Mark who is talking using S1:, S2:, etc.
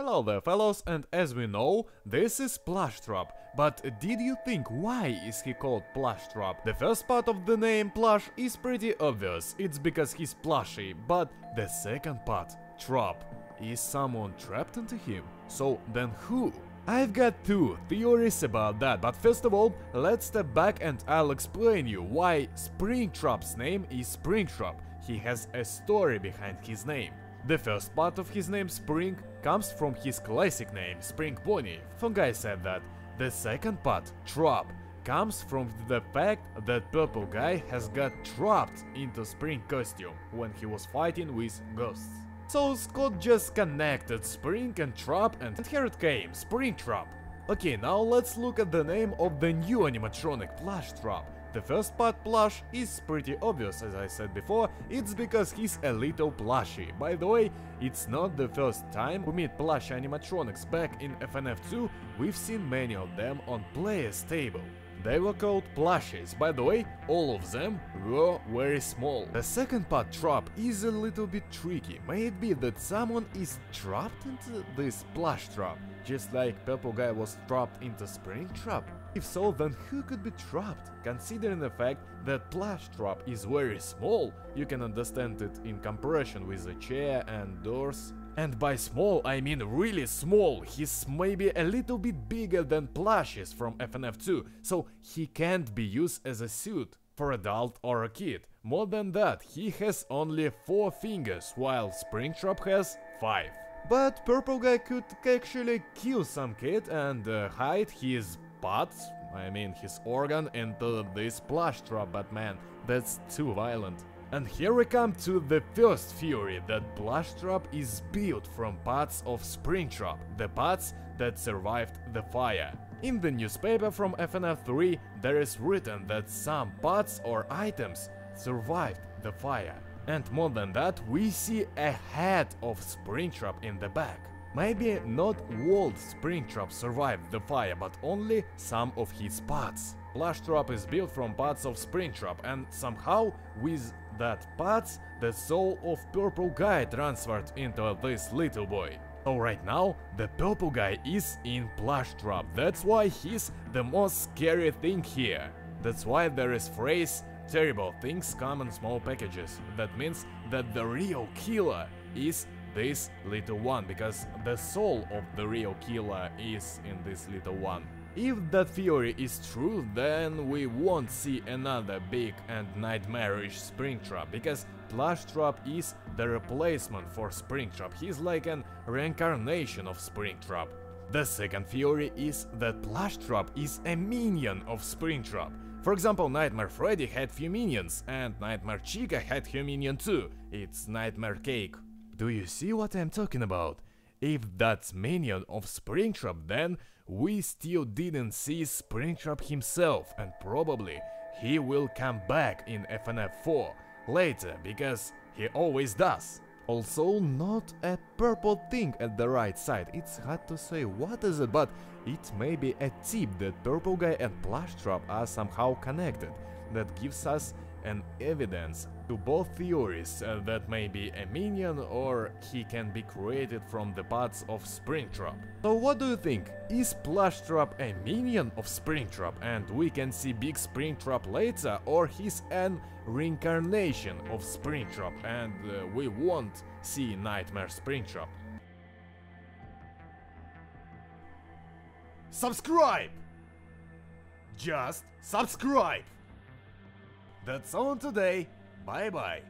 S1: Hello there fellows, and as we know, this is Plushtrap. But did you think why is he called Plushtrap? The first part of the name Plush is pretty obvious, it's because he's plushy, but the second part, Trap, is someone trapped into him? So then who? I've got two theories about that, but first of all, let's step back and I'll explain you why Springtrap's name is Springtrap. He has a story behind his name. The first part of his name, Spring, comes from his classic name, Spring Bonnie. Fungi said that. The second part, Trap, comes from the fact that Purple Guy has got trapped into Spring costume when he was fighting with ghosts. So Scott just connected Spring and Trap, and here it came, Springtrap. Okay, now let's look at the name of the new animatronic Plushtrap. The first part, Plush, is pretty obvious, as I said before, it's because he's a little plushy. By the way, it's not the first time we meet plush animatronics. Back in FNAF 2, we've seen many of them on player's table. They were called plushies. By the way, all of them were very small. The second part, Trap, is a little bit tricky. May it be that someone is trapped into this Plushtrap, just like Purple Guy was trapped into Springtrap? If so, then who could be trapped? Considering the fact that Plushtrap is very small, you can understand it in comparison with a chair and doors. And by small, I mean really small. He's maybe a little bit bigger than plushies from FNAF 2, so he can't be used as a suit for adult or a kid. More than that, he has only 4 fingers, while Springtrap has 5. But Purple Guy could actually kill some kid and hide his parts, I mean his organ, into this Plushtrap, but man, that's too violent. And here we come to the first theory, that Plushtrap is built from parts of Springtrap, the parts that survived the fire. In the newspaper from FNAF 3, there is written that some parts or items survived the fire. And more than that, we see a head of Springtrap in the back. Maybe not all Springtrap survived the fire, but only some of his parts. Plushtrap is built from parts of Springtrap, and somehow with that parts, the soul of Purple Guy transferred into this little boy. So right now, the Purple Guy is in Plushtrap, that's why he's the most scary thing here. That's why there is phrase, terrible things come in small packages. That means that the real killer is this little one, because the soul of the real killer is in this little one. If that theory is true, then we won't see another big and nightmarish Springtrap, because Plushtrap is the replacement for Springtrap. He's like an reincarnation of Springtrap. The second theory is that Plushtrap is a minion of Springtrap. For example, Nightmare Freddy had few minions, and Nightmare Chica had her minion too. It's Nightmare Cake. Do you see what I'm talking about? If that's minion of Springtrap, then we still didn't see Springtrap himself, and probably he will come back in FNAF 4 later, because he always does. Also, not a purple thing at the right side. It's hard to say what is it, but it may be a tip that Purple Guy and Plushtrap are somehow connected. That gives us an evidence to both theories, that may be a minion or he can be created from the parts of Springtrap. So what do you think? Is Plushtrap a minion of Springtrap and we can see big Springtrap later, or he's an reincarnation of Springtrap and we won't see Nightmare Springtrap? Subscribe! Just subscribe! That's all today. Bye bye.